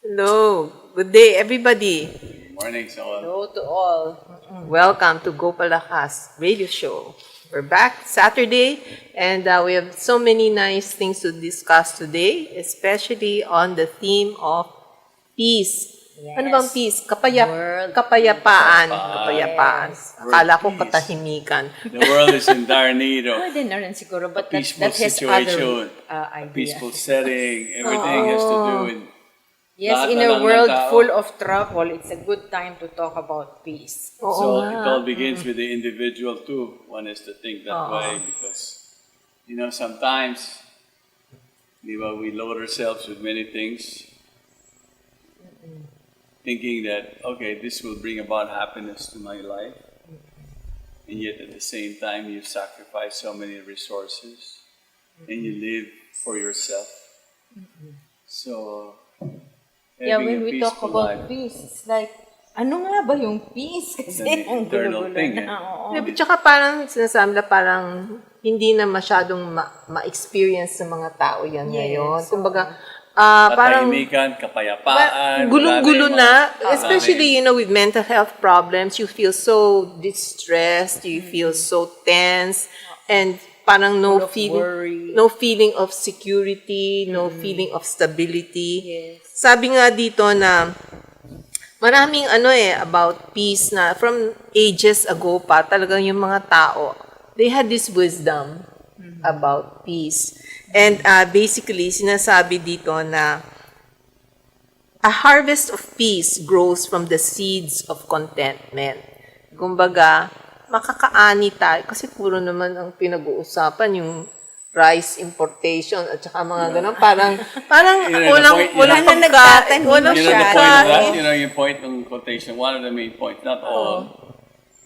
Hello. Good day, everybody. Morning sa all. Hello to all. Welcome to Gopalakas Radio Show. We're back Saturday, and we have so many nice things to discuss today, especially on the theme of peace. Yes. Ano bang peace? World Kapayapaan. peace. Kapayapaan. Yes. Akala ko World peace. katahimikan. The world is in dire need of Pwede na rin siguro, but a peaceful that has situation, other a idea. peaceful setting. Everything has to do with Yes, lahat in na a lang ng world tao. full of trouble, it's a good time to talk about peace. Oo So nga. it all begins with the individual too. One has to think that way because, sometimes, we load ourselves with many things, thinking that, okay, this will bring about happiness to my life. And yet at the same time, you sacrifice so many resources and you live for yourself. So, Yeah, having when a we talk peaceful about life, peace, it's like, ano nga ba yung peace? Kasi It's an ang internal gulo-gulo thing, na. Oo. Yeah, but tsaka parang sinasabi na parang hindi na masyadong ma-experience ng mga tao yan Yes, ngayon. Kumbaga, Parang parang kapayapaan, gulong-gulo wala na, especially, with mental health problems, you feel so distressed, you feel so tense, and parang Full of worry. no feeling of security, no feeling of stability. Yes. Sabi nga dito na maraming about peace na from ages ago pa, talagang yung mga tao, they had this wisdom about peace. And basically, sinasabi dito na a harvest of peace grows from the seeds of contentment. Kumbaga, makakaani tayo. Kasi puro naman ang pinag-uusapan yung rice importation at saka mga ganun. Parang walang na nagtatanim walang You know the point of that? pagkain. Yung point ng quotation, one of the main points, not all,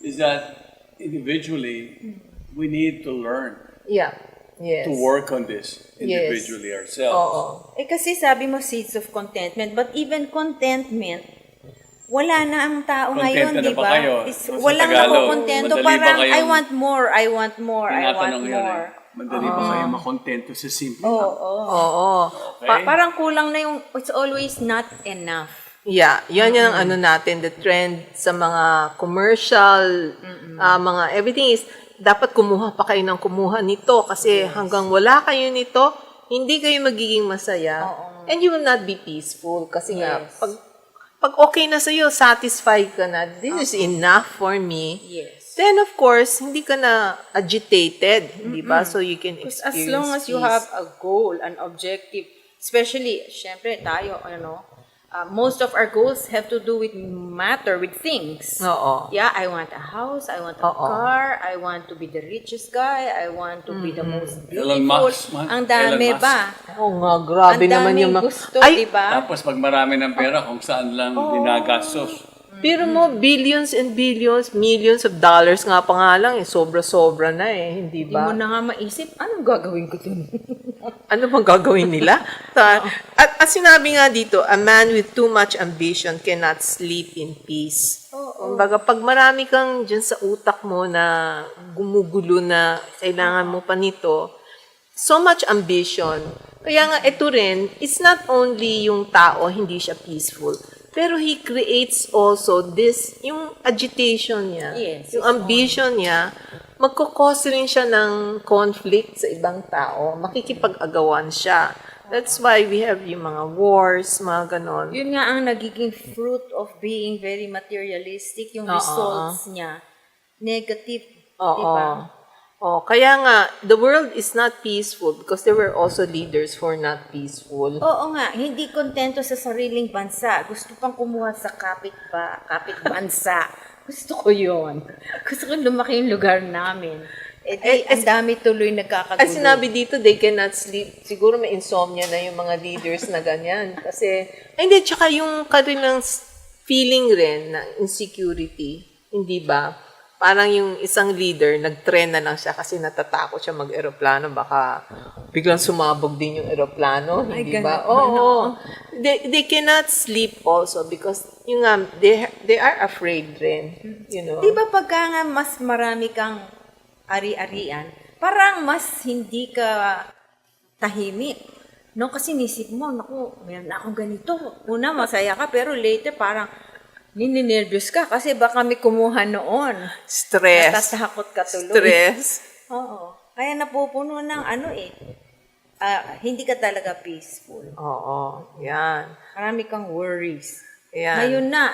is that individually, we need to learn Yeah. Yes. to work on this individually ourselves. Oo. Kasi sabi mo seeds of contentment, but even contentment, wala na ang tao ngayon, Contento na di ba ba? kayo? Is- Sa Walang Tagalog, nakokontento. madali ba Parang, kayong- I want more, I want more, I want Tinatanong yun more. Madali ba kayo makontento sa simple? Oo. Oo. Okay? Parang kulang na yung, it's always not enough. Yeah, yan ang ano natin, the trend sa mga commercial, mga everything is, dapat kumuha pa kayo ng kumuha nito kasi hanggang wala kayo nito, hindi kayo magiging masaya. Oo. And you will not be peaceful kasi nga, Yes. pag okay na sa'yo, satisfied ka na, this is enough for me. Yes. Then of course, hindi ka na agitated, di ba? So you can Because experience as long as you peace. have a goal, an objective, especially, syempre tayo, most of our goals have to do with matter, with things. Oo. Yeah, I want a house, I want a Oo. car, I want to be the richest guy, I want to be the most Elon beautiful. Musk, man. Ang dami Elon Musk. ba? Oo nga, grabe Ang naman yung daming gusto, Ay, di ba? Tapos pag marami ng pera, kung saan lang ginagastos. pero mo, billions and billions, millions of dollars nga pa nga lang, sobra-sobra na hindi Hindi mo ba? na nga maisip, anong gagawin ko dun? Ano bang gagawin nila? At sinabi nga dito, a man with too much ambition cannot sleep in peace. Kumbaga, pag marami kang dyan sa utak mo na gumugulo na kailangan mo pa nito, so much ambition. Kaya nga, ito rin, it's not only yung tao, hindi siya peaceful, pero he creates also this, yung agitation niya, Yes, yung ambition niya, magkukause rin siya ng conflict sa ibang tao, makikipag-agawan siya. That's why we have yung mga wars, mga ganon. Yun nga ang nagiging fruit of being very materialistic, yung results niya, negative, Oo. di ba? Oh, kaya nga, the world is not peaceful because there were also leaders who are not peaceful. Oo nga, hindi kontento sa sariling bansa. Gusto pang kumuha sa kapit bansa. Gusto ko yun. Gusto ko lumaki yung lugar namin. Ang dami tuloy nagkakagulo. Ay, sinabi dito, they cannot sleep. Siguro may insomnia na yung mga leaders na ganyan. Kasi, hindi, tsaka yung kanilang feeling rin na insecurity. Hindi ba? Parang yung isang leader, nag-trend na lang siya kasi natatakot siya mag-aeroplano. Baka biglang sumabog din yung aeroplano. Hindi ba? Oo. They cannot sleep also because yung they are afraid rin. You know? Di ba pagka nga mas marami kang ari-arian, parang mas hindi ka tahimik. No, kasi nisip mo, naku, meron na akong ganito. Una, masaya ka, pero later parang nininervyos ka kasi baka may kumuha noon. Stress. Natatakot ka tuloy. Stress. Oo. Kaya napupuno ng hindi ka talaga peaceful. Oo. Yan. Marami kang worries. Yan. Ngayon na,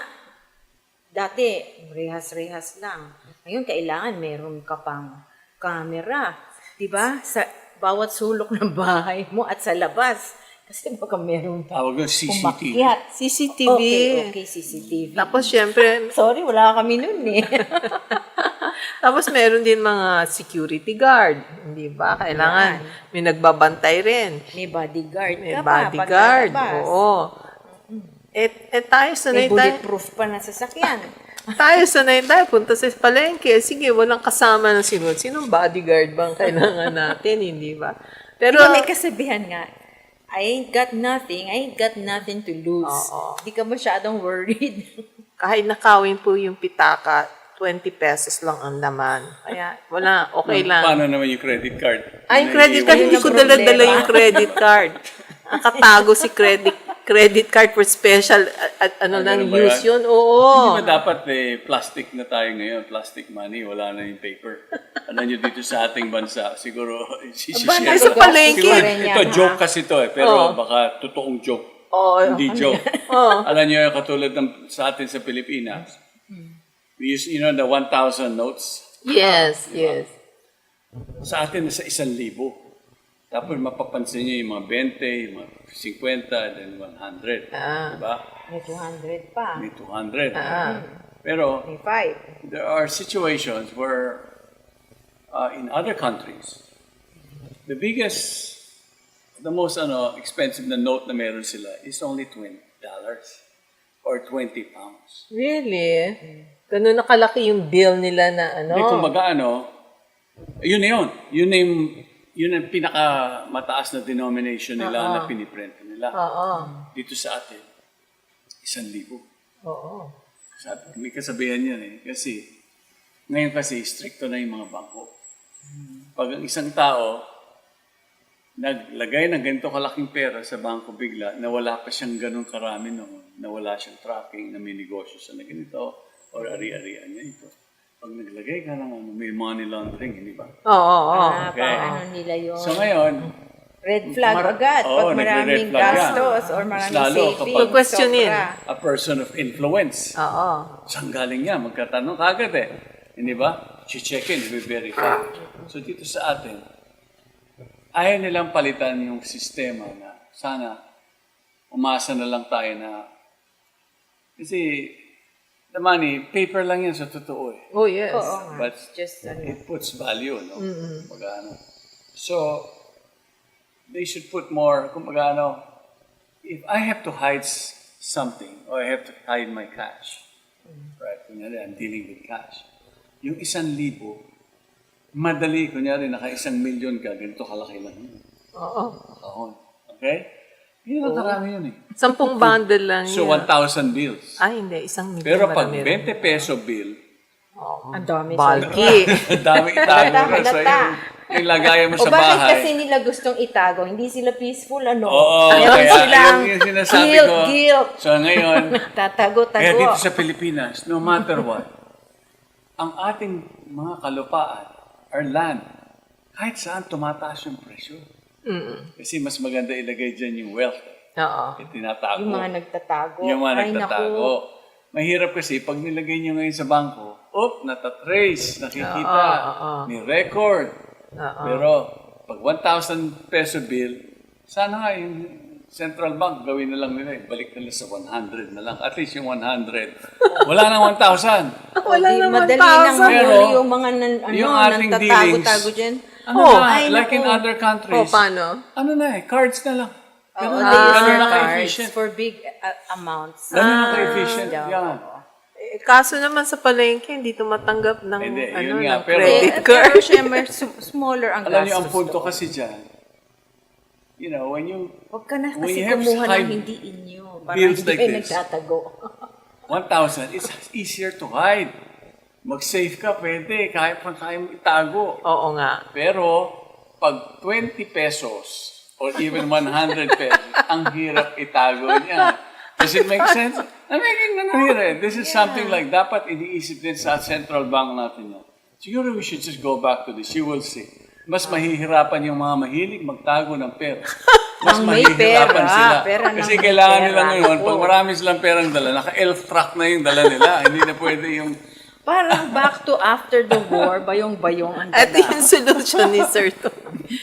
dati, rehas-rehas lang. Ngayon, kailangan meron ka pang camera. Diba? Sa bawat sulok ng bahay mo at sa labas. Kasi baka meron pa Tawag ng CCTV. umakyat. CCTV. Okay, CCTV. Tapos, syempre, Sorry, wala kami nun eh. tapos meron din mga security guard. Hindi ba? Kailangan may nagbabantay rin. May bodyguard May ka pa. bodyguard. paglalabas. Oo. Tayo May sanay tayo. bulletproof pa na sasakyan. Tayo sanay tayo. Punta sa palengke. Sige, walang kasama ng sinunod. Sinong bodyguard bang kailangan natin? Hindi ba? Pero, Pero may kasabihan nga, I ain't got nothing to lose. Oo. Hindi ka masyadong worried. kahit nakawin po yung pitaka, 20 pesos lang ang laman. Kaya, wala. Okay lang. Paano naman yung credit card? Ay, yung credit card, hindi ko dala-dala yung credit card. Nakatago si credit card for special lang ganun ba use yan? yun. Oo. Hindi ba dapat plastic na tayo ngayon? Plastic money, wala na yung paper. Alam nyo dito sa ating bansa, siguro, Ay, sa palengke. Siguro, Rin yan, ito, ha? joke kasi ito pero baka totoong joke. Oo. Hindi joke. Oo. Alam nyo, katulad ng sa atin sa Pilipinas, we use, the 1,000 notes. Yes, yes. Sa atin, nasa 1,000. Tapos mapapansin nyo yung mga 20, yung mga 50, then 100. Diba? May 200 pa. May 200. Pero, May 5. there are situations where in other countries, the most expensive na note na meron sila is only $20 or 20 pounds. Really? Ganun nakalaki yung bill nila na Hindi, kumbaga yun na yun. Yun ang pinakamataas na denomination nila na piniprint nila. Oo. Dito sa atin, 1,000. Oo. May kasabihan yan Kasi, ngayon kasi, stricto na yung mga bangko. Pag ang isang tao, naglagay ng ganito kalaking pera sa bangko bigla, na wala pa siyang ganun karami noon, na wala siyang tracking, na may negosyo sa na ganito, or ari-arian niya ito. Pag naglagay ka ng may money laundering, hindi ba? Oo. Okay. Ano nila yun? So ngayon, Red flag agad. Pag maraming nagre-red flag yan. gastos or maraming Lalo savings. kapag- Questionin. sobra. a person of influence. Oo. Saan galing niya? Magkatanong kagad Hindi ba? Checkin, i-verify. So dito sa atin, ayaw nilang palitan yung sistema na sana umasa na lang tayo na kasi the money, paper lang yan sa totoo Oh, yes. Oo nga. But Just, it puts value, no? Kumbaga, So, they should put more, kumbaga, if I have to hide something, or I have to hide my cash, right? Kunyari, I'm dealing with cash. Yung 1,000, madali, kunyari, naka 1,000,000 ka, ganito kalaki lang yun. Oo. Kahon. Okay? Yun ang karami yun 10 bundle lang So, yan. 1,000 bills. Ay, hindi. 1,000,000. Pero pag marami rin. 20 peso bill, ang dami. Bulky. ang dami itago na Halata. sa'yo. Yung lagayan mo O sa bakit bahay. kasi nila gustong itago? Hindi sila peaceful, ano? Oo, Meron kaya silang yung sinasabi ko. guilt. So ngayon, Tatago-tago. kaya dito sa Pilipinas, no matter what, ang ating mga kalupaan, our land, kahit saan tumataas yung presyo. Kasi mas maganda ilagay dyan yung wealth. Oo. Tinatago. Yung mga nagtatago. Yung mga Ay, nagtatago. naku. Mahirap kasi pag nilagay nyo ngayon sa bangko, natatrace, nakikita, may record. Pero pag 1,000 peso bill, sana nga yung central bank gawin na lang nila, balik nila sa 100 na lang. At least yung 100. Wala nang 1,000. Wala Di, naman madali nang 1,000. Pero, mahuli yung mga yung ating nagtatago-tago dealings, dyan. Like naku. in other countries. Paano? Ano na cards na lang. Oo, Ganun, they use ganun their na cards ka-efficient. for big amounts. Ganun na ka-efficient. yeah. Yan. Kaso naman sa palengke, hindi tumatanggap ng, Hindi, yun nga, ng pero- credit Eh, card. pero syempre, smaller ang Alam niyo, ang gastos. punto kasi dyan, when you, Huwag ka na when kasi you have kumuha ng high hindi inyo. Para bills hindi like kayo this. nagtatago. 1,000, it's easier to hide. Mag-save ka, pwede. Kaya mo itago. Oo nga. Pero, pag 20 pesos, or even 100 pesos, ang hirap itago niya. Does it make sense? This is something like dapat iniisip din sa central bank natin yan. Siguro we should just go back to this. You will see. Mas mahihirapan yung mga mahilig magtago ng pera. Mas Ang may mahihirapan pera, sila. pera ng Kasi may kailangan pera. nila ngayon, pag marami silang perang dala, naka-elf truck na yung dala nila. Hindi na pwede yung... Parang back to after the war, bayong-bayong ang At dala. yung solution ni Sir to,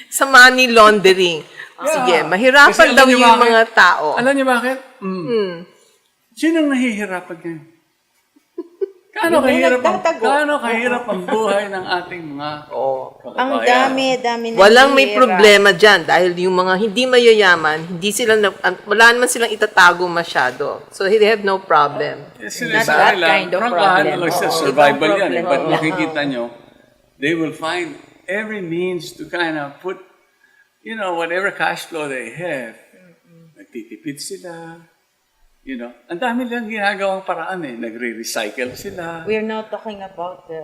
sa money laundering. Sige, Kasi mahirapan alam daw niyo yung bakit? mga tao. Alam niyo bakit? Sinong nahihirapan ngayon? Gaano Yung kahirap, nagtatago. gaano kahirap ang buhay ng ating mga Ang kababayan? dami na Walang may hirap. problema dyan dahil yung mga hindi mayayaman, hindi sila, wala naman silang itatago masyado. So they have no problem. Yes, Not sinasabi that lang, kind of prangkahan problem. na lang sa Oo, survival ibang yan. problem. But Oo. makikita nyo, they will find every means to kind of put, whatever cash flow they have. Nagtitipid sila. Ang dami lang ginagawang paraan eh. Nagre-recycle sila. We are now talking about the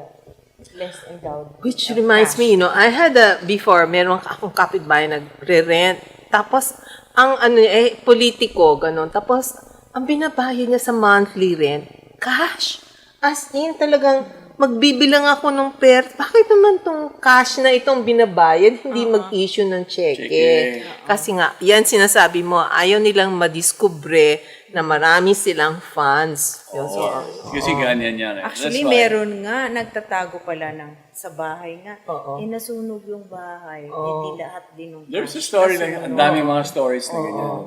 less endowed. Which reminds me, I had before, meron akong kapitbahay nagre-rent. Tapos, ang politiko, ganun. Tapos, ang binabayad niya sa monthly rent, cash. As in, talagang magbibilang ako ng pera. Bakit naman tong cash na itong binabayad, hindi mag-issue ng cheque? Cheque. Kasi nga, yan sinasabi mo, ayaw nilang madiskubre na marami silang funds. Yun, so, Kasi ganyan yan eh. Actually, That's why- meron nga, nagtatago pala sa bahay nga. Oo. Nasunog yung bahay. Hindi lahat din ng There's a story like, ang daming mga stories na ganyan.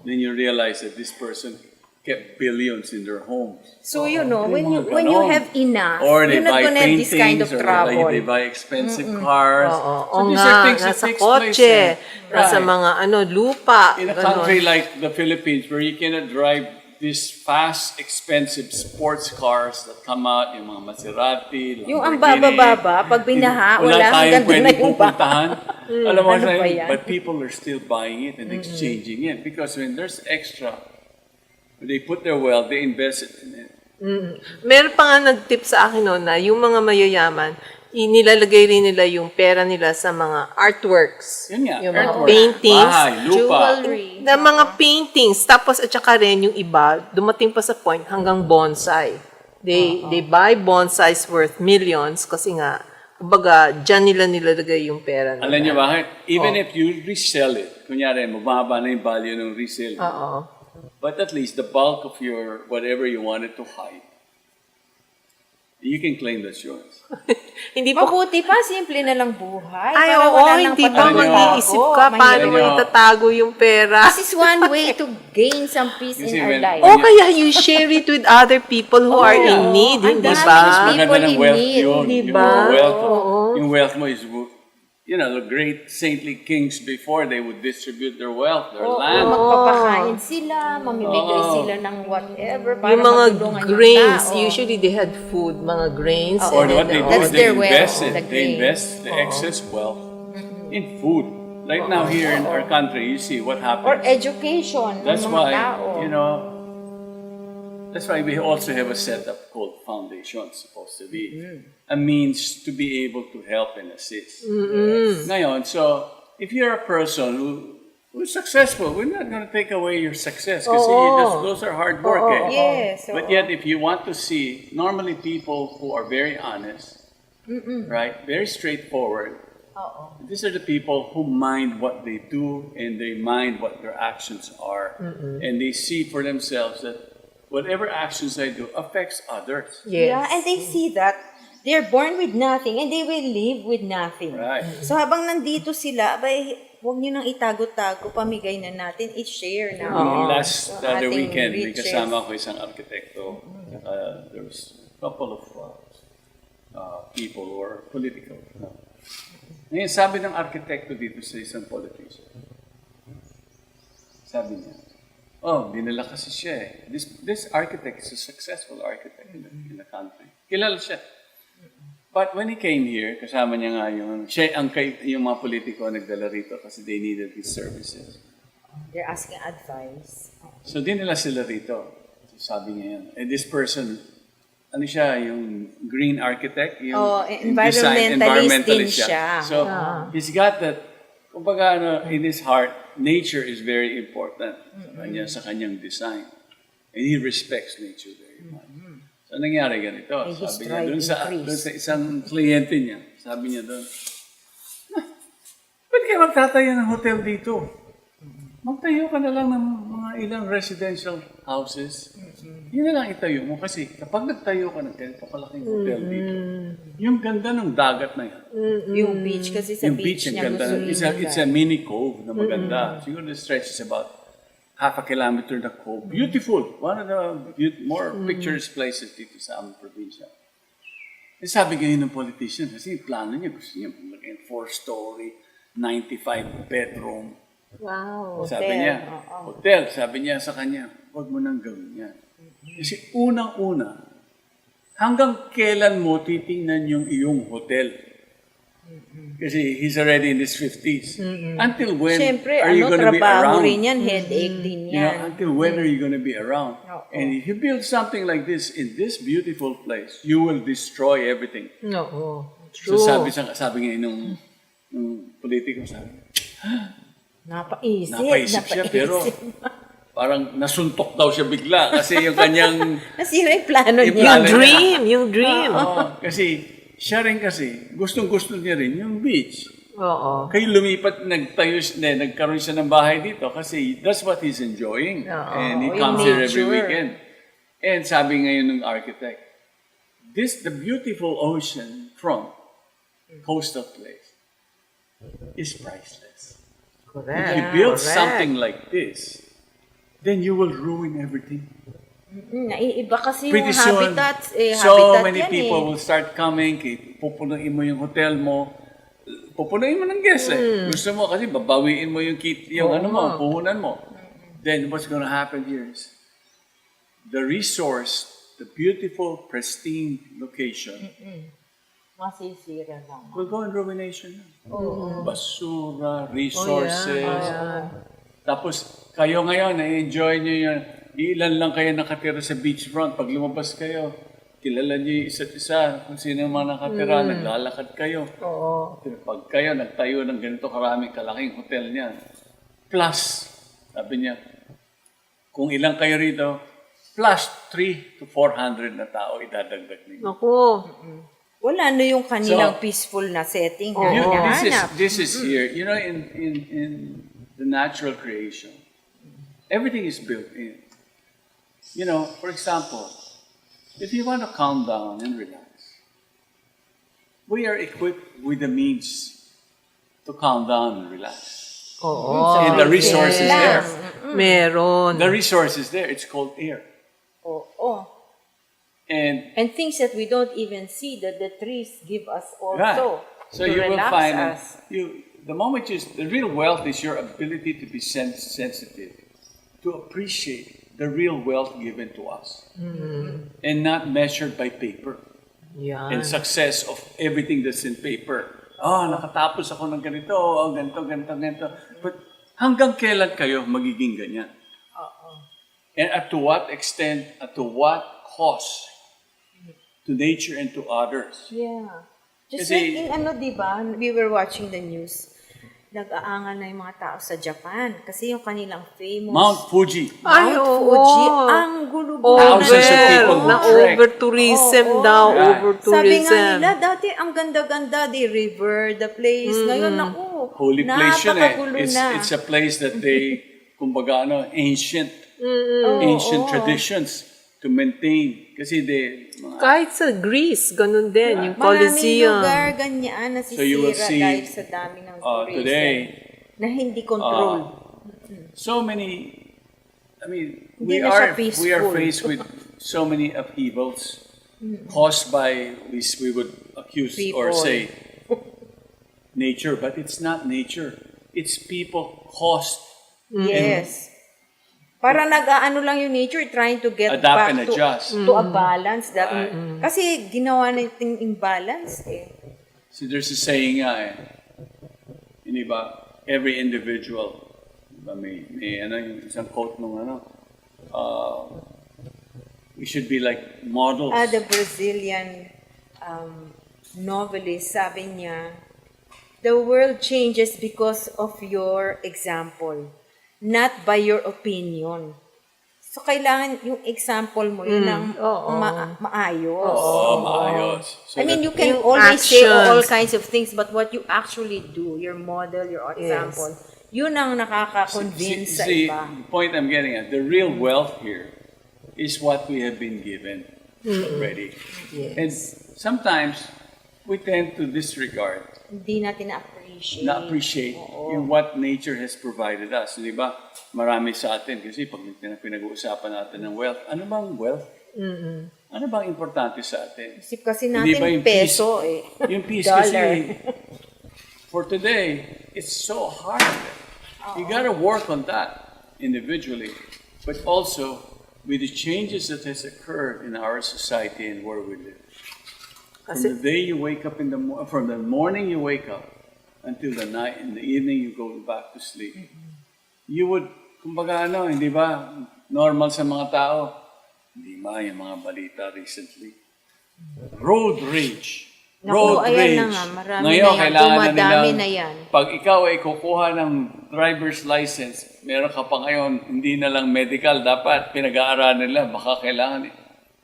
Then you realize that this person kept billions in their homes. So, when mga you ganon. have enough, Or they you're not buy gonna have this kind of paintings, or trouble. they buy expensive cars. Oo these nga, are things that nasa takes place, kotse, eh. nasa Right. mga lupa. In a ganun. country like the Philippines where you cannot drive these fast, expensive sports cars that come out, yung mga Maserati, Yung ang Lamborghini, baba-baba, pag binaha, wala, ang tayong ganda na pwede yung bahay. pupuntahan. Alam mo, Ano ba yan? but people are still buying it and exchanging it because when there's extra, when they put their wealth, they invest it in it. Meron pa nga nag-tip sa akin noon na yung mga mayayaman, inilalagay rin nila yung pera nila sa mga artworks. Yun nga, Yung mga artwork, paintings. bahay, lupa. Jewelry. Na mga paintings. Tapos at saka rin yung iba, dumating pa sa point hanggang bonsai. They buy bonsais worth millions kasi nga, kumbaga, dyan nila nilalagay yung pera nila. Alam niyo bakit? Even if you resell it, kunyari, mababa na yung value ng resale. Oo. But at least the bulk of your whatever you wanted to hide, you can claim that's yours. Hindi po. Mabuti pa, simple na lang buhay. Ay, Para oo, wala nang hindi pa patago. mag-iisip ka paano mo Mahirap. itatago yung pera. This is one way to gain some peace Kasi in our when- life. O kaya you share it with other people who are in need, ang hindi dami. ba? Mas Maganda People ng in wealth need, yun. di Yung ba? wealth, Oo. yung wealth mo is, the great saintly kings before, they would distribute their wealth, their land. Magpapakain sila, mamimigay sila ng whatever para Yung mga matulungan yung grains, tao. usually they had food, mga grains. Or and what they then, do That's is they their wealth, invest it. the They grain. invest the excess wealth in food. Right now here in our country, you see what happens. Or education That's ng mga why, tao. that's why we also have a setup called foundation, supposed to be a means to be able to help and assist. Ngayon, so if you're a person who's successful, we're not going to take away your success kasi those are hard work. Eh. Yes. But yet, if you want to see, normally people who are very honest, right, very straightforward, these are the people who mind what they do and they mind what their actions are. And they see for themselves that whatever actions they do affects others. yes. Yeah, and they see that they're born with nothing and they will live with nothing. Right. So habang nandito sila, abay, huwag nyo nang itago-tago, pamigay na natin, i-share na. Last Yung other ating weekend, may riches. kasama ko isang arkitekto. There was a couple of people who are political. Ngayon, sabi ng arkitekto dito sa isang politician, sabi niya, dinala kasi siya eh. This architect is a successful architect in the country. Kilala siya. But when he came here, kasama niya nga yung mga politiko nagdala rito kasi they needed his services. They're asking advice. So, dinala sila rito. So, sabi niya yan. This person, ano siya, yung green architect, yung Oh, yung design, environmentalist din siya. So, he's got that kumbaga, in his heart, nature is very important sa kanyang design. And he respects nature very much. So, nangyari ganito. And he's Sabi niya, trying dun to increase. sa isang kliyente niya, sabi niya doon, pwede kayo magtatayo ng hotel dito. Magtayo ka na lang ng mga ilang residential houses. Yun na lang itayo mo kasi kapag nagtayo ka ng ganito kalaking hotel dito, yung ganda ng dagat na yan. Yung beach, kasi sa Yung beach beach, niya ang ganda. gusto It's a mini cove na maganda. Siguro the stretch is about half a kilometer na cove. Beautiful. One of the more picturesque places dito sa aming probinsya. Eh, sabi ngayon ng politician, kasi yung plano niya, gusto niya maging 4-story, 95 bedroom. Wow, Sabi niya, hotel. Sabi niya sa kanya, huwag mo nang gawin yan. Kasi unang-una, hanggang kailan mo titingnan yung iyong hotel? Kasi he's already in his 50s. Until when Siyempre, are you going to be trabaho around? rin yan, headache din You know, yan. until when are you going to be around? Oo. And if you build something like this in this beautiful place, you will destroy everything. Oo. So True. sabi nga nung politiko, sabi, Napaisip siya, pero parang nasuntok daw siya bigla kasi yung kanyang Nasira yung plano Yung niya. plano. Yung dream. kasi siya rin kasi gustong-gusto niya rin yung beach. Oo. Kayo lumipat, nagkaroon siya ng bahay dito kasi that's what he's enjoying. Oo, And he yung comes here every nature. weekend. And sabi ngayon ng architect, the beautiful ocean front, coastal place, is priceless. Correct. If you build Correct. something like this, then you will ruin everything. Naiiba kasi Pretty yung soon, habitat. so Habitat many yan people will start coming, pupunuin mo yung hotel mo, pupunuin mo ng guests Gusto mo kasi babawiin mo yung puhunan mo. Then what's going to happen here is the resource, the beautiful, pristine location Masisira lang. will go in ruination. Basura, resources. Tapos kayo ngayon, na-enjoy nyo yun. Ilan lang kayo nakatira sa beachfront. Pag lumabas kayo, kilala nyo yung isa't isa. Kung sino yung mga nakatira, naglalakad kayo. Oo. Pag kayo nagtayo ng ganito karaming kalaking hotel niyan, plus, sabi niya, kung ilang kayo rito, plus 300 to 400 na tao idadagdag ninyo. Naku. Wala na yung kanilang So, peaceful na setting na You- hinahanap. this is here. You know, in the natural creation, everything is built in. You know, for example, if you want to calm down and relax, we are equipped with the means to calm down and relax. Oo. And the resource is there. Meron. The resource is there. It's called air. Oo. And And things that we don't even see that the trees give us right. also So to you will relax find us. the moment the real wealth is your ability to be sensitive, to appreciate the real wealth given to us, and not measured by paper Yan. and success of everything that's in paper. Oh, nakatapos ako ng ganito, oh, ganito. But hanggang kailan kayo magiging ganyan? And at to what extent, at to what cost to nature and to others? Yeah. Just Kasi- like in di ba, we were watching the news, nag-aangal na yung mga tao sa Japan kasi yung kanilang famous Mount Fuji. Ay, Mount oo. Fuji, ang gulo-gulo Thousands of na. people Na will trek. over-tourism Oo, daw. Right. Over-tourism. Sabi nga nila, dati ang ganda-ganda, the river, the place. Ngayon, naku, Holy place yun napakagulo na. It's a place that they, kumbaga ancient traditions to maintain. Kasi Kahit sa Greece, ganun din. Yung Maraming Colosseum. lugar ganyan So you will nasisira see, dahil sa dami ng tourism today, na hindi control. so many, I mean, Hindi we na siya are peaceful. faced with so many upheavals caused by, we would accuse or People. say, nature, but it's not nature. It's people caused. Yes. Para nag-aano lang yung nature, trying to get Adapt back and adjust. to a balance. That, Right. Kasi ginawa natin imbalance eh. So there's a saying hindi ba, every individual, diba, may yung isang quote nung we should be like models. The Brazilian novelist, sabi niya, the world changes because of your example, not by your opinion. So, kailangan yung example mo, yun ang maayos. Maayos. So I mean, you can Yung always say all actions. kinds of things, but what you actually do, your model, your example, yun ang nakaka-convince sa see, iba. the point I'm getting at, the real wealth here is what we have been given already. And sometimes we tend to disregard, Hindi natin na-appreciate. na-appreciate yung what nature has provided us. Di ba? Marami sa atin kasi pag pinag-uusapan natin ng wealth, ano bang wealth? Ano bang importante sa atin? Isip kasi Hindi natin ba yung peso peace? eh. Yung peace Dollar. kasi, for today, it's so hard. You gotta work on that individually, but also with the changes that has occurred in our society and where we live. From the day you wake up from the morning you wake up until the night, in the evening you go back to sleep. You would, kumbaga hindi ba, normal sa mga tao, hindi ba yung mga balita recently. Road rage. Naku, Road ayan rage. na nga, marami Ngayon, na yan. kailangan Dumadami nilang, na yan. pag ikaw ay kukuha ng driver's license, meron ka pa ngayon, hindi na lang medical, dapat pinag-aaralan nila, baka kailangan,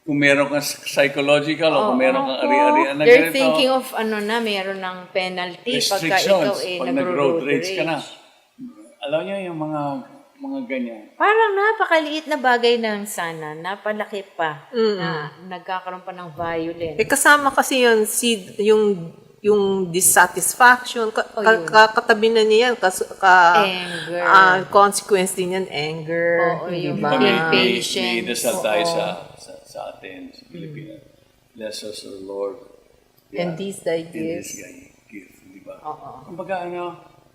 kung meron kang psychological o kung meron kang ari-arian na They're ganito, thinking of meron ng penalty pagka ikaw restrictions, eh pag nag-road rage ka na. Alam niyo yung mga ganyan. Parang napakaliit na bagay ng sana, napalaki pa na nagkakaroon pa ng violence. Kasama kasi yun, yung dissatisfaction, katabi na niya yan, Anger. consequence din yan, anger. Oo, di yung ba? impatience. May dasal tayo sa atin, sa Pilipinas. Bless us, O Lord. And these thy In this gifts. gift, di ba? Kumbaga,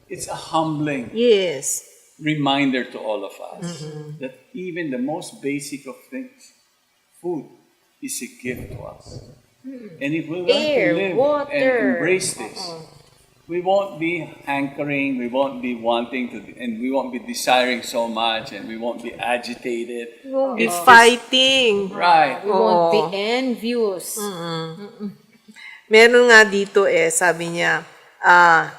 it's a humbling Yes. reminder to all of us that even the most basic of things, food, is a gift to us. And if we learn Air, to live water. and embrace this, we won't be hankering, we won't be wanting to, and we won't be desiring so much, and we won't be agitated. It's just- fighting. Right. We won't be envious. Meron nga dito sabi niya,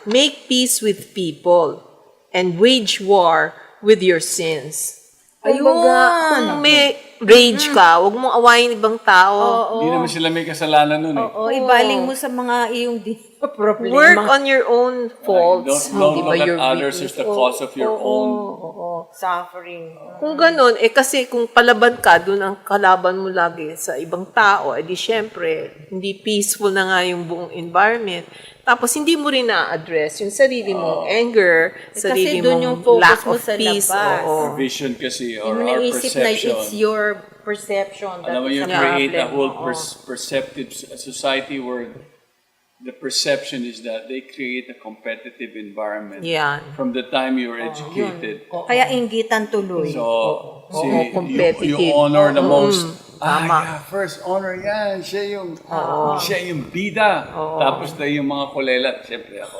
make peace with people and wage war with your sins. Kumbaga, kung may rage ka, huwag mong awayin ibang tao. Hindi naman sila may kasalanan nun eh. Oo, ibaling mo sa mga iyong problema. Work on your own faults. Don't Di ba, look your at others as the cause of your own. Suffering. Kung ganun, kasi kung palaban ka, dun ang kalaban mo lagi sa ibang tao, di syempre, hindi peaceful na nga yung buong environment. Tapos hindi mo rin na-address yung sarili mong anger, sarili kasi dun mong yung focus lack mo of sa peace. labas. Oo. Our vision kasi, Hindi or mo our naisip na it's perception. your perception. that Alam mo, is you a create a problem. whole Oo. perceptive society where the perception is that they create a competitive environment Yan. from the time you were educated. Kaya inggitan tuloy. So, competitive. you honor the most. Tama. Yeah, first honor yan. Siya yung bida. Tapos na yung mga kulelat. Siyempre ako.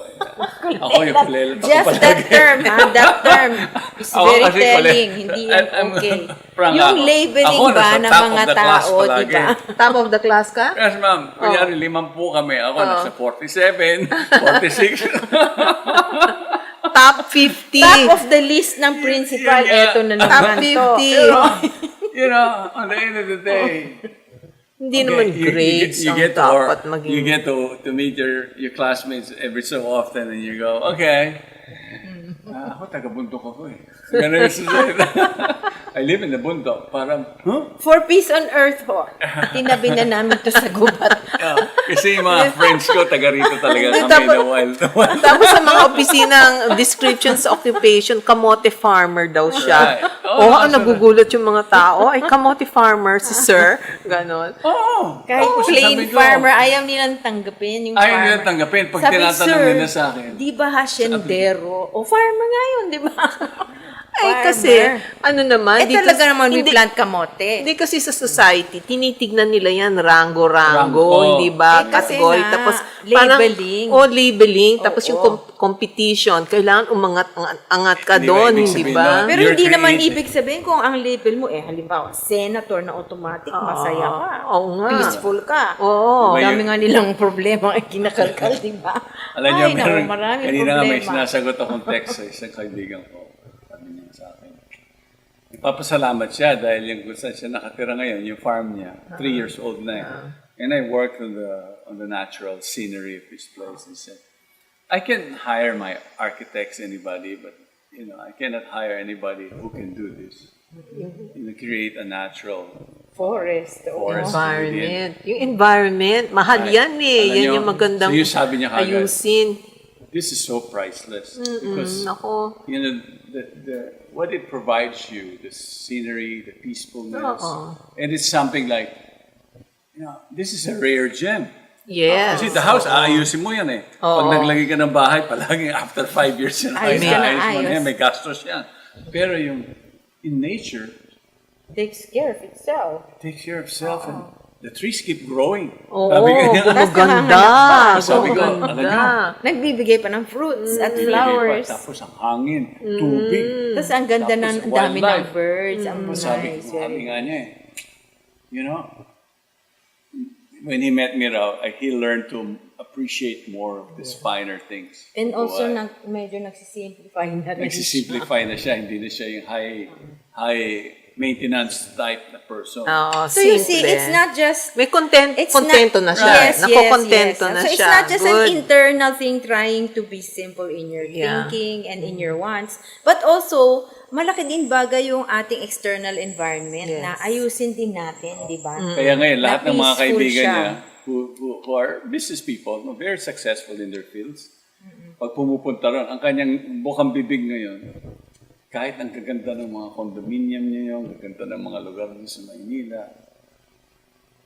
Ako yung kulelat. Ako Just palagi. that term, that term is Ako very kasi telling. Hindi yan I'm- okay. Frank Yung ako. labeling Ako, ba nasa ng top of mga the class tao, di palagi. ba? Top of the class ka? Yes, ma'am. Kunyari, 5 kami. Ako nasa 47, 46. Top 50. Top of the list ng principal, Yeah. eto na Top naman to. 50. You know, on the end of the day, Hindi naman grades ang dapat maging... you get to meet your classmates every so often and you go, okay, ako taga-bundok ako eh. Ganun yung society. I live in the bundok. Parang, huh? For peace on earth, ho. Tinabi na namin to sa gubat. Kasi yung mga friends ko, taga rito talaga kami Tapos- na wild. Tapos sa mga opisinang descriptions sa occupation, kamote farmer daw siya. Right. Oh, Nagugulat yung mga tao. Ay, kamote farmer si sir. Ganon. Oo. Kahit Tapos plain sabi ko, farmer, ayaw nilang tanggapin yung ayaw farmer. nila tanggapin pag Sabi, tinatanong sir, nila sa akin. di ba hasyendero? O farmer nga yun, di ba? kasi, ano naman, Eh talaga naman we hindi, plant kamote. hindi kasi sa society, tinitignan nila yan, rango-rango, Rango. hindi ba? Kasi Katgol, nga, tapos labeling. labeling, tapos yung Oo. competition, kailangan angat ka Di ba, doon, ibig hindi sabihin ba? doon, Pero You're hindi naman creative. ibig sabihin kung ang label mo, halimbawa, senator na automatic, masaya ka. Oo nga. Peaceful ka. Oo. Ang dami nga nilang problema ay kinakalkal, di ba? Alam niyo, Ay, naku, meron, maraming kanina nga may problema. sinasagot akong text sa isang kaibigan ko. Sabi niya sa akin. Ipapasalamat siya dahil yung kung saan siya nakatira ngayon, yung farm niya, 3 years old na yun. And I worked on the natural scenery of his place. He said, I can hire my architects, anybody, but I cannot hire anybody who can do this. Create a natural Forest. forest. Environment. Yung environment, mahal Ay, yan eh. alam Yan niyo, yung magandang so yung sabi niya kagad, ayusin. This is so priceless because Nako. what it provides you, the scenery, the peacefulness, Oo. and it's something like, this is a rare gem. Yes. Kasi the house, aayusin mo yan eh. Pag Oo. naglagay ka ng bahay, palaging after 5 years yan, Ayos ka na, ayos mo na ayos. yan, may gastos yan. Pero yung in nature, Takes care of itself. it takes care of itself and the trees keep growing. Oo, Sabi ko niya, gumaganda. Sabi ko, alam Gumaganda. niyo, Nagbibigay pa ng fruits at bibigay flowers. pa, tapos ang hangin, tubig. Tapos ang ganda Tapos ng ang dami ng wildlife. birds. Ang Tapos sabi nice. sabi nga niya when he met me raw, he learned to appreciate more of these finer things. And also, Buhay. medyo nagsisimplify na rin. Nagsisimplify na siya, hindi na siya yung high maintenance type na person. Oo, So you see, simple. it's not just May It's kontento not, na siya. Yes, Nakokontento yes, yes. na So siya. it's not just Good. an internal thing trying to be simple in your Yeah. thinking and in your wants. But also, malaki din bagay yung ating external environment Yes. na ayusin din natin, di ba? Kaya ngayon, lahat ng mga peaceful kaibigan siya. niya who are business people, very successful in their fields, pag pumupunta ron, ang kanyang bukang bibig ngayon, kahit ang gaganda ng mga condominium niya yung gaganda ng mga lugar niya sa Maynila,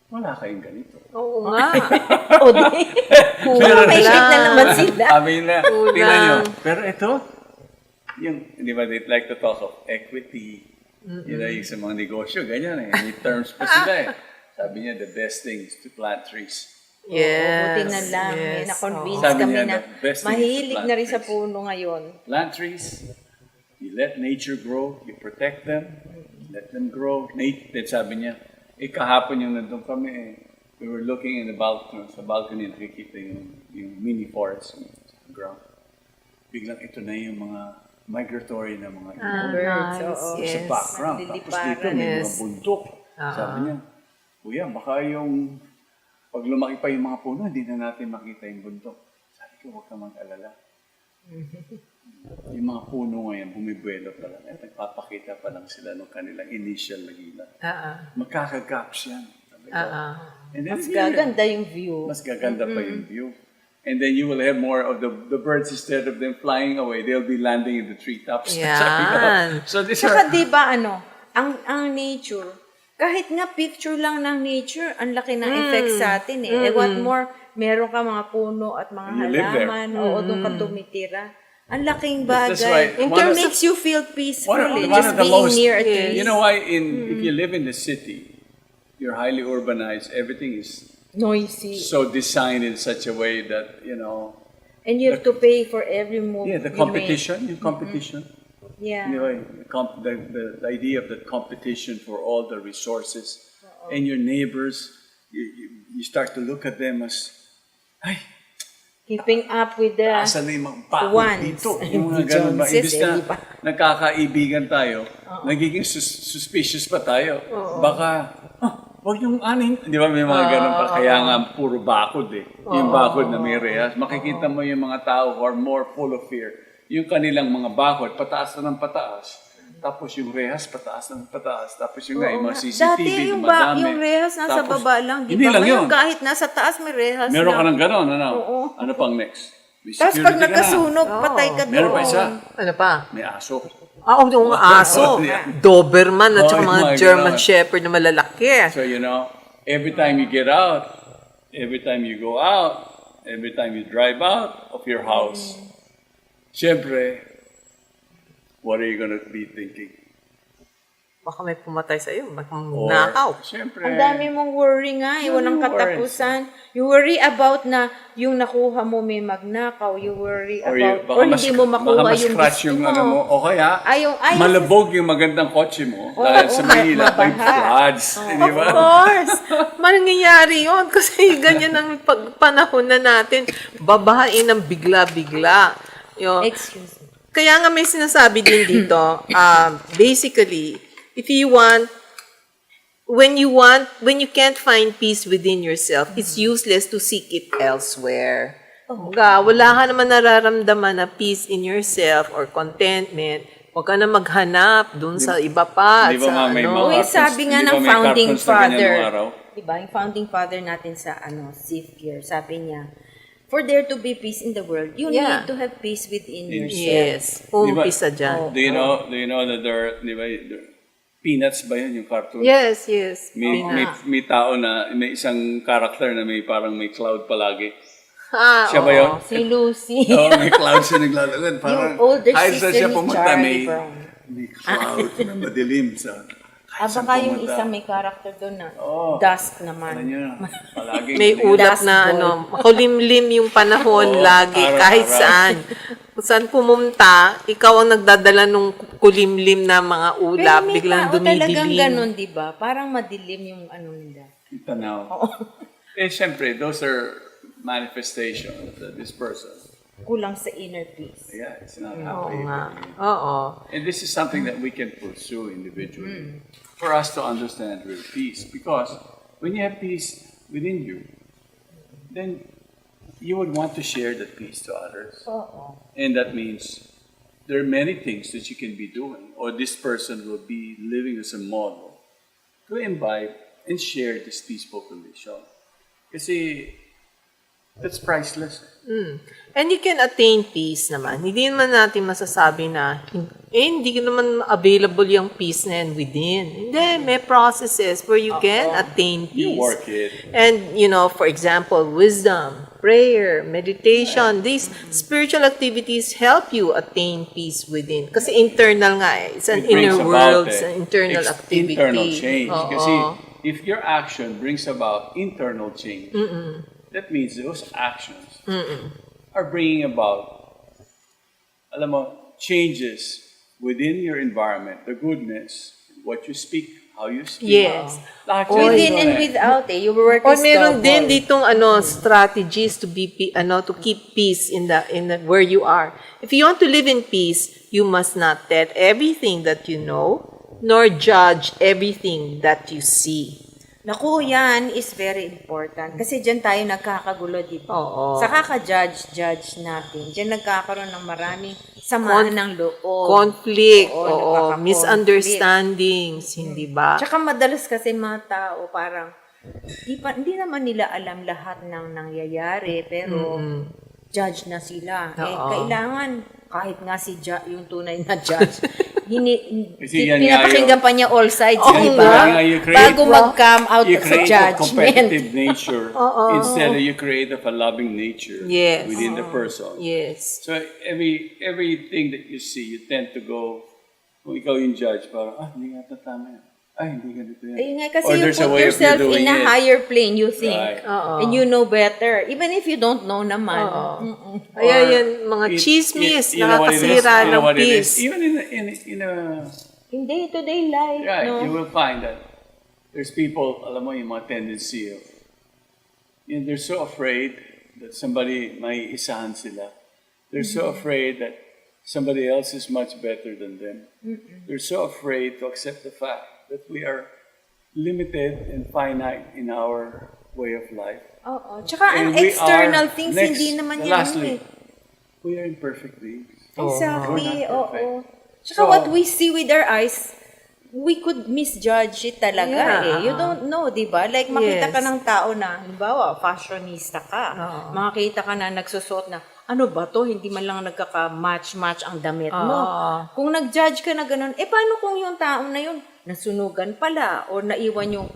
wala kayong ganito. Oo nga. O di, may shit na naman sila. Sabi na, tingnan nyo. Pero ito, di ba, they like to talk of equity. Yung sa mga negosyo, ganyan eh. May terms pa sila eh. Sabi niya, the best thing is to plant trees. Yes. Buti na lang, yes. na-convince Sabi kami niya, na the best thing is to mahilig plant na rin sa trees. puno ngayon. Plant trees, you let nature grow, you protect them, let them grow. Then sabi niya, kahapon yung nandun kami we were looking in the balcony, sa balcony, nakikita yung mini forest sa ground. Biglang ito na yung mga migratory na mga ibon. Birds, nice. oo. Yes. Sa background. Tapos dito may mga Yes. bundok. Sabi niya, Kuya, baka yung pag lumaki pa yung mga puno, hindi na natin makita yung bundok. Sabi ko, huwag ka mag-alala. Yung mga puno ngayon, bumibuelo pa lang. Nagpapakita pa lang sila ng kanilang initial na gila. Magkakagaps yan. Sabi ko. And then, Mas gaganda yung view. Mas gaganda pa yung view. And then you will have more of the birds instead of them flying away. They'll be landing in the treetops. Yan. Sabi ko. So these Saka are... di ba ang nature, kahit nga picture lang ng nature, ang laki ng effect sa atin eh. What more, meron ka mga puno at mga You live there. halaman, oo, doon ka tumitira. Ang laking That's bagay. why It one of- makes you feel peaceful eh, one just of the being most- near a tree. You know why? If you live in the city, you're highly urbanized. Everything is Noisy. so designed in such a way that, And you have to pay for every move the you competition, yung competition. make. Yeah. The idea of the competition for all the resources and your neighbors, you start to look at them as, ay, Keeping up with the asan na yung mga bago ones. dito? Yung mga ganun ba? Joneses, Imbis na di ba? nagkakaibigan tayo, nagiging suspicious pa tayo. Baka, wag yung aning. Di ba may mga ganun pa? Kaya nga puro bakod eh. Yung bakod na may rehas. Makikita mo yung mga tao who are more full of fear. Yung kanilang mga bakod, pataas na ng pataas. Tapos yung rehas, pataas na ng pataas. Tapos yung, yung mga CCTV Dati na yung, madami. yung rehas nasa Tapos, baba lang. Di hindi ba? lang Ngayon, yun. kahit nasa taas may rehas Meron ka lang. ng gano'n, ano? Oo. Ano pang next? May Tapos security pag ka na. nagkasunog, patay ka doon. Meron pa isa. Ano pa? May aso. Yung aso. Doberman at saka Oh, mga my German God. Shepherd na malalaki. So, every time you get out, every time you go out, every time you drive out of your house, syempre, what are you gonna be thinking? Baka may pumatay sa'yo, baka Or, nakaw. syempre, Ang dami mong worry nga, walang katapusan. You worry about na yung nakuha mo may magnakaw. You worry about, or hindi mo makuha yung scratch gusto yung mo. ano mo. O kaya, Ayaw- malabog yung magandang kotse mo dahil sa Manila, may floods. Di Of ba? course! Mangyayari yun kasi ganyan ang panahon na natin. Babahain ng bigla-bigla. Excuse me. Kaya nga may sinasabi din dito, basically, if you want, when you can't find peace within yourself, it's useless to seek it elsewhere. Wala ka naman nararamdaman na peace in yourself or contentment, huwag ka na maghanap dun sa iba pa. Di ba at sa may ano. Uy, sabi nga di ba ng may founding cartoons na ganyan father, nung araw? diba, yung founding father natin sa Sifgear, sabi niya, for there to be peace in the world, you Yeah. need to have peace within yourself. Yes, umpisa dyan. Do you know that di ba, Peanuts ba yun yung cartoon? Yes. May tao na, may isang character na may parang may cloud palagi. Siya Oo. ba yun? Si Lucy. Oo, may cloud siya naglalagad. Parang, Yung older kahit sister saan siya ni pumunta, Charlie Brown. may cloud na madilim sa... saan Baka yung pumunta. isa may character doon na Oo. dusk Alam naman. niyo na, palaging May madilim. ulap Dust na boy. kulimlim yung panahon Oo, lagi, araw-araw. kahit saan. Kung saan pumunta, ikaw ang nagdadala nung kulimlim na mga ulap, Pero may biglang tao talagang dumidilim. ganun, di ba? Parang madilim yung ano nila. Yung tanaw. Siyempre, those are manifestations of this person. Kulang sa inner peace. Yeah, it's not Oo happy. nga. Oo. And this is something that we can pursue individually for us to understand real peace. Because when you have peace within you, then you would want to share that peace to others. Oo. And that means there are many things that you can be doing, or this person will be living as a model to imbibe and share this peaceful condition. Kasi that's priceless. And you can attain peace naman. Hindi naman natin masasabi na, hindi naman available yung peace na yan within. Hindi, may processes where you can attain peace. You work it. And, for example, wisdom, prayer, meditation, these spiritual activities help you attain peace within. Kasi internal nga eh. It's an It brings inner about world, it's an internal activity. internal change. Oo. Kasi if your action brings about internal change, that means those actions are bringing about, alam mo, changes within your environment, the goodness, what you speak, how you speak. Yes. Lahat yan Within doon and eh. without your work Or is meron din double. ditong strategies to be to keep peace in the where you are. If you want to live in peace, you must not tell everything that you know, nor judge everything that you see. Naku, yan is very important. Kasi dyan tayo nagkakagulo, di ba? Oo. Sa kaka-judge natin, dyan nagkakaroon ng maraming samaan ng loob. Conflict, Oo, oo, nakaka-conflict. misunderstandings, hindi ba? Tsaka madalas kasi mga tao parang hindi naman nila alam lahat ng nangyayari, pero judge na sila. Oo. Kailangan, kahit nga si yung tunay na judge, Kasi yan nga pinapakinggan pa niya all sides, Oo di nga. ba? You create- Bago mag-come out You sa create a judgment. competitive nature instead of you create a loving nature Yes. within the person. Yes. So everything that you see, you tend to go, kung ikaw yung judge, parang, hindi nga ito tama yan. Hindi ganito yan. Ayun nga, kasi Or you there's a put way of you yourself in doing a it. higher plane, you think. Right. Oo. And you know better. Even if you don't know naman. Oo. Kaya yan, mga chismis, You know what it is? nakakasira You know ng what it is? peace. Even in a In day-to-day life, right, no? you will find that there's people, alam mo yung mga tendency of, they're so afraid that somebody may isahan sila. They're so afraid that somebody else is much better than them. They're so afraid to accept the fact that we are limited and finite in our way of life. Oo. Tsaka ang And we external are- things, next, hindi naman yan. lastly, we are imperfect beings. Exactly, We're not perfect. oo. Tsaka So- what we see with our eyes, we could misjudge it talaga Yeah. eh. You don't know, di ba? Like makita Yes. ka ng tao na, halimbawa, fashionista ka. Makakita ka na nagsusot na, ano ba to? Hindi man lang nagkaka-match-match ang damit mo. Kung nag-judge ka na ganun, paano kung yung tao na yun, nasunugan pala or naiwan yung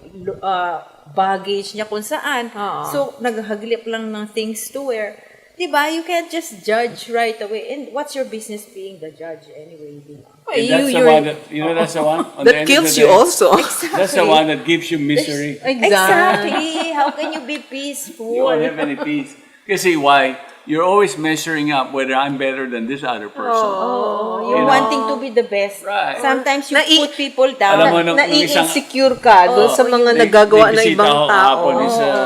baggage niya kung saan. So, naghaglip lang ng things to wear. Diba? You can't just judge right away. And what's your business being the judge anyway, diba? Well, And that's the one that, you know, that's the one. On the that end of kills the you day, also. That's the one that gives you misery. Exactly. How can you be peaceful? You won't have any peace. Kasi why? You're always measuring up whether I'm better than this other person. Oh, you're wanting to be the best. Right. Sometimes you Nai- put people down. Alam mo, nung isang- Nai-insecure ka doon sa mga nagagawa ng May ibang bisita ako tao. kahapon.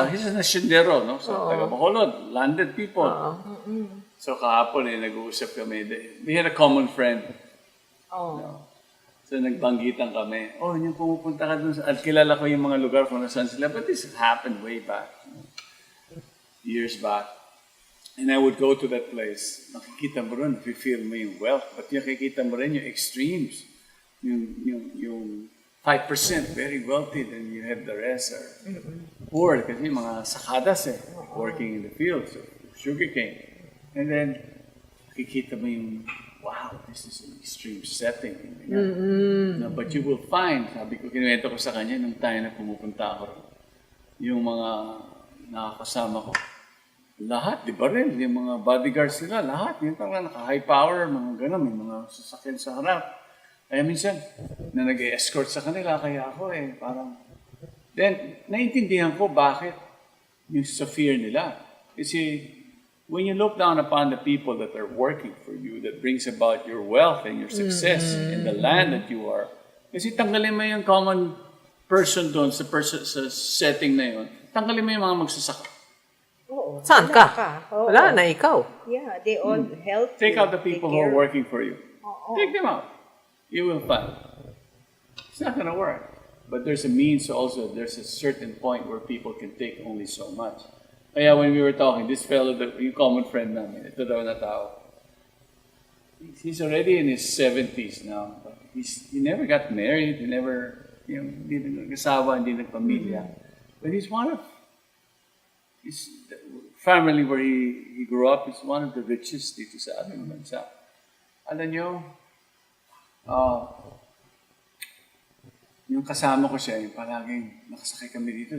He's a nasyendero, no? So, taga Bacolod, landed people. So, kahapon nag-uusap kami. We had a common friend. Oh. So, nagbanggitan kami. Oh, yung pumupunta ka dun. At kilala ko yung mga lugar kung nasaan sila. But this happened way back. Years back. And I would go to that place. Nakikita mo rin, feel mo yung wealth. But yung nakikita mo rin yung extremes. Yung 5% very wealthy, then you have the rest are poor. Kasi mga sakadas working in the fields of sugarcane. And then, nakikita mo yung, wow, this is an extreme setting. No, but you will find, sabi ko, kinuwento ko sa kanya nung tayo na pumupunta ako rin. Yung mga nakakasama ko, lahat, di ba rin? Yung mga bodyguards nila, lahat. Yung talaga naka-high power, mga gano'n, may mga sasakyan sa harap. Kaya minsan, na nag-escort sa kanila, kaya ako parang... Then, naiintindihan ko bakit yung sa fear nila. Kasi, when you look down upon the people that are working for you, that brings about your wealth and your success in the land that you are, kasi tanggalin mo yung common person doon sa setting na yun, tanggalin mo yung mga magsasaka. Oo. Saan Wala ka? Oo. Wala na, ikaw. Yeah, they all help Take you, out the people take who are care. working for you. Take them out. You will find. It's not going to work. But there's a means also, there's a certain point where people can take only so much. Kaya when we were talking, this fellow, yung common friend namin, ito daw na tao, he's already in his 70s now. But he never got married, he never, hindi nag-asawa, hindi nagpamilya. But he's one of, his family where he grew up is one of the richest dito sa ating bansa. Alam nyo, yung kasama ko siya, yung palaging nakasakay kami dito,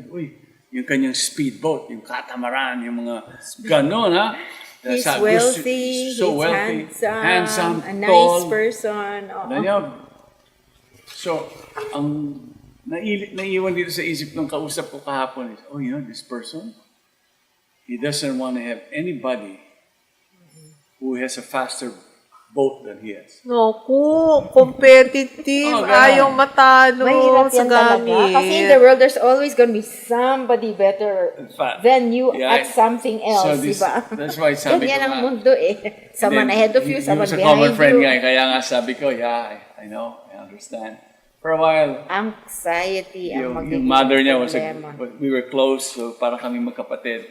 yung kanyang speedboat, yung catamaran, yung mga gano'n, ha? He's Sa- wealthy, so he's wealthy, handsome, a nice tall. person. Oo. Alam nyo, so, ang naiwan dito sa isip ng kausap ko kahapon is, this person, he doesn't want to have anybody who has a faster boat than he has. Naku, competitive. Oh, ganun. Ayaw matalo Mahirap sa yan talaga. gamit. Kasi in the world, there's always gonna be somebody better fact, than you yeah, at something else, this, diba? That's why sabi Ganyan ko ang nga, mundo Someone then, ahead of you, someone yung sa behind common friend you. nga, kaya nga sabi ko, I know, I understand. For a while, Anxiety ang yung mother niya was problema. we were close, so para kami magkapatid.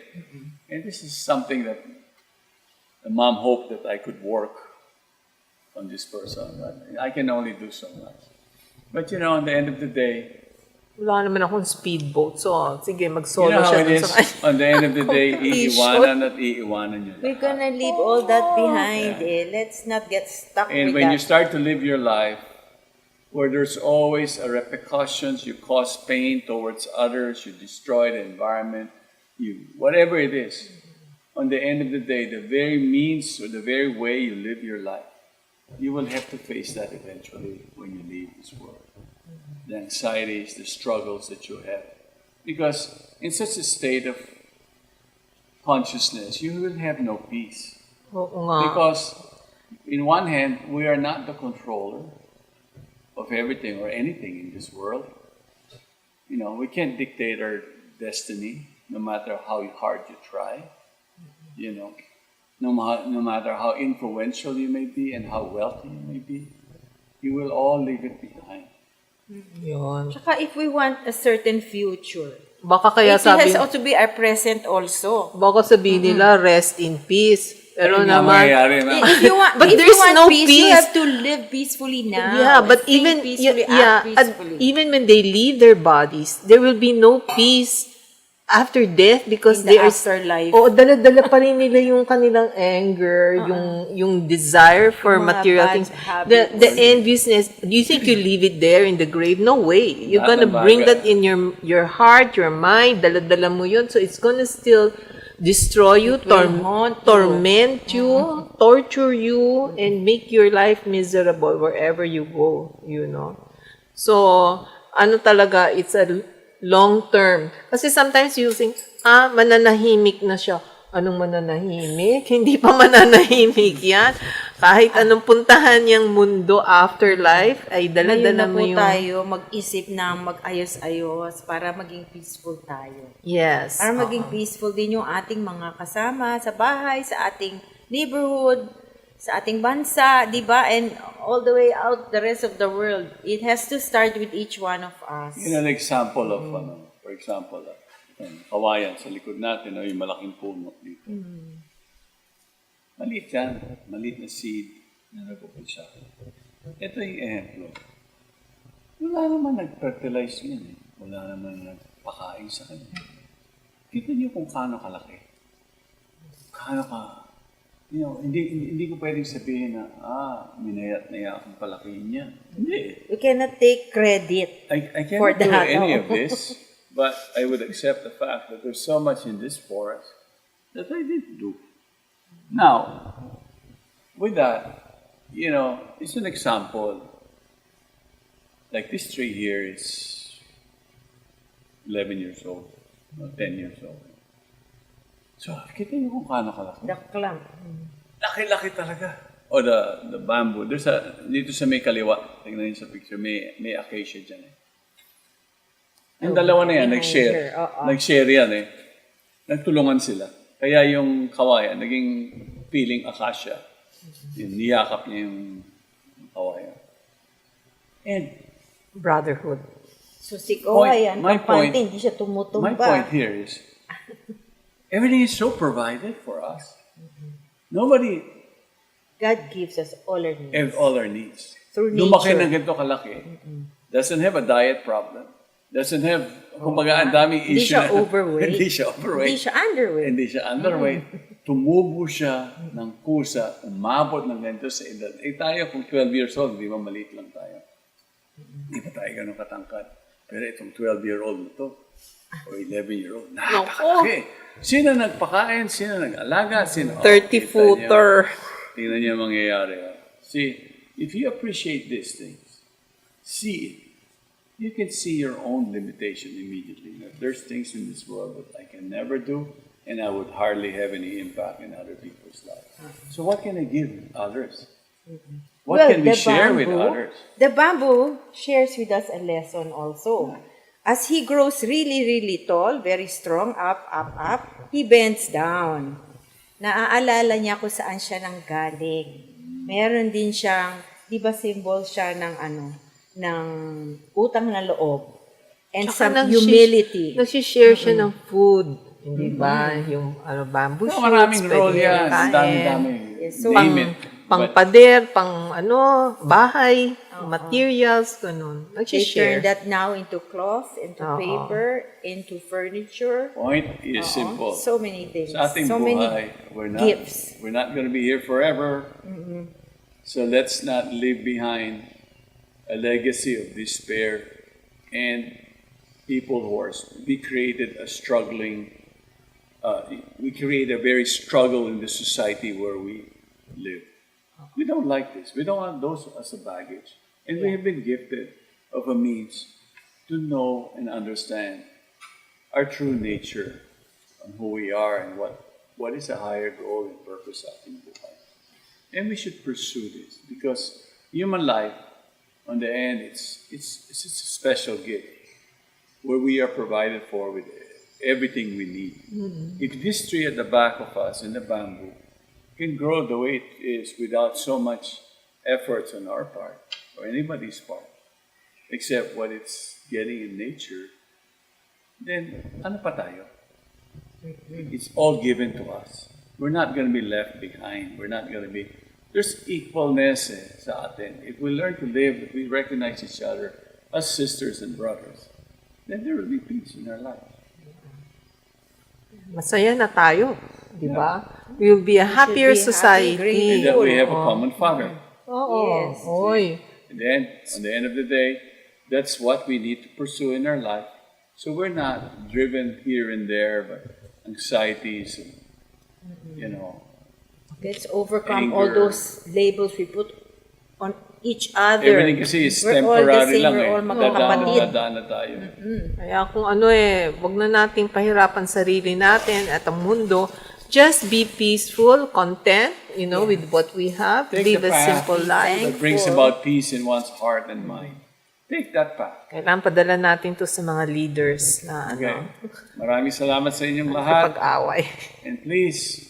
And this is something that the mom hoped that I could work on this person. But I can only do so much. But at the end of the day, Wala naman akong speedboat. So, sige, you mag-solo know how siya it dun is. sa kanya. On the end of the day, Competition. iiwanan at iiwanan yun. We're gonna leave all that behind Let's not get stuck And with when you that. start to live your life, where there's always a repercussions, you cause pain towards others, you destroy the environment, whatever it is, on the end of the day, the very means or the very way you live your life, you will have to face that eventually when you leave this world. The anxieties, the struggles that you have. Because in such a state of consciousness, you will have no peace. Oo nga. Because in one hand, we are not the controller of everything or anything in this world. We can't dictate our destiny, no matter how hard you try. No matter how influential you may be and how wealthy you may be, you will all leave it behind. Yun. Tsaka if we want a certain future, Baka kaya it sabi, has to be our present also. baka sabihin nila, rest in peace. Pero Ayun nga naman, mangyayari na. If you want, But if there's you want no peace, you peace. have to live peacefully now. yeah, but Think even, peacefully, yeah, act peacefully. even when they leave their bodies, there will be no peace after death because In the they are afterlife. Oo, dala-dala pa rin nila yung kanilang anger, yung desire for Yung mga material bad things. habits. The enviousness, do you think you leave it there in the grave? No way. You're Lahat gonna ng bring bagay. that in your heart, your mind, dala-dala mo yun. So it's gonna still destroy you, haunt you. torment you, torture you, and make your life miserable wherever you go, you know. So, ano talaga, it's a long term. Kasi sometimes you think, mananahimik na siya. Anong mananahimik? Hindi pa mananahimik yan. Kahit anong puntahan niyang mundo after life, ay Ngayon dala-dala na mo po yung... tayo mag-isip ng mag-ayos-ayos para maging peaceful tayo. Yes. Para maging peaceful din yung ating mga kasama sa bahay, sa ating neighborhood, sa ating bansa, di ba? And all the way out the rest of the world. It has to start with each one of us. Yun an example of, for example, kawayan sa likod natin, yung malaking puno dito. Maliit yan. Maliit na seed na nag-upisa. Ito yung ehemplo. Wala naman nag-fertilize yan eh. Wala naman nagpakain sa kanya. Kita niyo kung kaano kalaki. Kaano ka, hindi ko pwedeng sabihin na, minayat-naya akong palakihin niya. Hindi. We cannot take credit. I For cannot do that, any no. of this, but I would accept the fact that there's so much in this forest that I didn't do. Now, with that, it's an example. Like this tree here is 11 years old, 10 years old. So, kita niyo kung kaano kalaki. Daklang. Laki-laki talaga. O the bamboo. Dito sa may kaliwa, tingnan niyo sa picture, may acacia dyan eh. Yung dalawa na yan, nag-share. Nag-share yan eh. Nagtulungan sila. Kaya yung kawayan, naging piling acacia. Yung niyakap niya yung kawayan. And Brotherhood. So si kawayan, my point- kampante, hindi siya tumutumba. my point here is, everything is so provided for us. Nobody God gives us all our needs. have all our needs. Through Lumaki nature. ng ganito kalaki. Doesn't have a diet problem. Doesn't have, kumbaga, ang daming Hindi issue. siya overweight. Hindi siya overweight. Hindi siya underweight. Hindi siya underweight. Tumubo siya ng kusa, umabot ng ganito sa edad. Tayo kung 12 years old, di ba maliit lang tayo? Hindi pa tayo ganun katangkad. Pero itong 12-year-old na to, o 11-year-old, napakalaki. Sino nagpakain? Sino nag-alaga? 30-footer. Tingnan niyo ang mangyayari. See, if you appreciate these things, see it. You can see your own limitation immediately. There's things in this world that I can never do, and I would hardly have any impact in other people's lives. So what can I give others? What can we the share with bamboo- others? The bamboo shares with us a lesson also. As he grows really, really tall, very strong, up, he bends down. Naaalala niya kung saan siya nang galing. Meron din siyang, di ba symbol siya ng ng utang na loob and some humility. Nagsishare siya ng food. Hindi ba? Yung bamboo shoots. Maraming role pwede yan. kain. Dami-dami. Yes, so, Name it. Pang But pader, pang bahay, materials, ganun. They Nagsishare. turn that now into cloth, into paper, into furniture. point is simple. So many things. Sa ating so buhay, many gifts. we're not going to be here forever. So let's not leave behind a legacy of despair and people who we created a struggling, we create a very struggle in the society where we live. We don't like this. We don't want those as a baggage. And we have been gifted of a means to know and understand our true nature and who we are and what is a higher goal and purpose sa ating buhay. And we should pursue this because human life, on the end, it's a special gift where we are provided for with everything we need. If this tree at the back of us in the bamboo can grow the way it is without so much effort on our part or anybody's part, except what it's getting in nature, then ano pa tayo? It's all given to us. We're not going to be left behind. We're not going to be... There's equalness sa atin. If we learn to live, if we recognize each other as sisters and brothers, then there will be peace in our life. Masaya na tayo. Di ba? We will be a happier be happy, society. And that we have a common Father. Oo. Yes. Oy. And then, on the end of the day, that's what we need to pursue in our life. So we're not driven here and there, but anxieties, you know, Let's overcome all anger. those labels we put on each other. Everything kasi is We're all the temporary same, lang we're eh. all magkakapatid. Dadaan na tayo. Kaya kung ano wag na nating pahirapan sarili natin at ang mundo. Just be peaceful, content, with what we have. Take Live the a path simple life. that brings about peace in one's heart and mind. Take that path. Kailangan padala natin to sa mga leaders na Okay. Maraming salamat sa inyong lahat. pag-away. And please,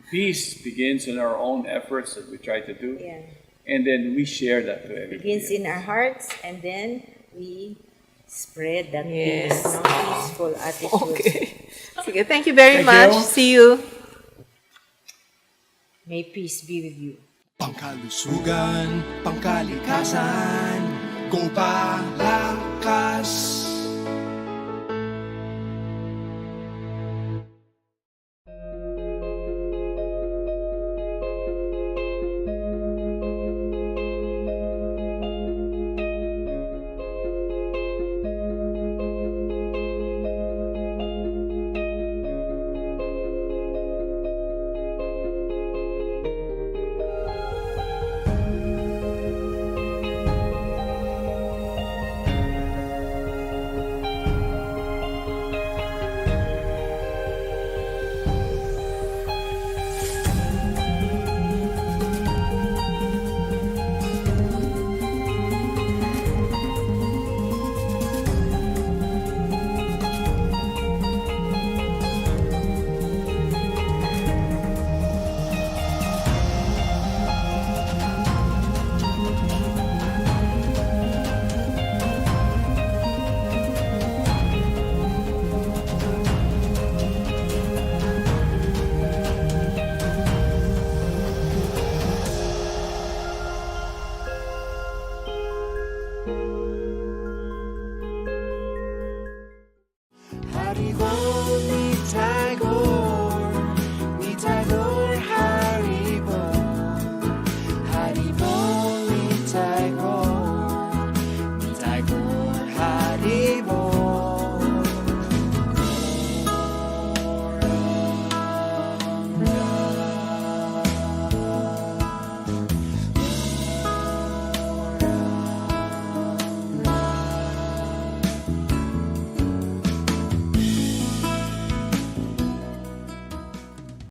peace begins in our own efforts that we try to do. Yeah. And then we share that to everybody. Begins in our hearts, and then we spread that Yes. peace, peaceful attitude. Okay. Sige, thank you very Thank much. you. See you. May peace be with you. Pangkalusugan, pangkalikasan, go Palakas.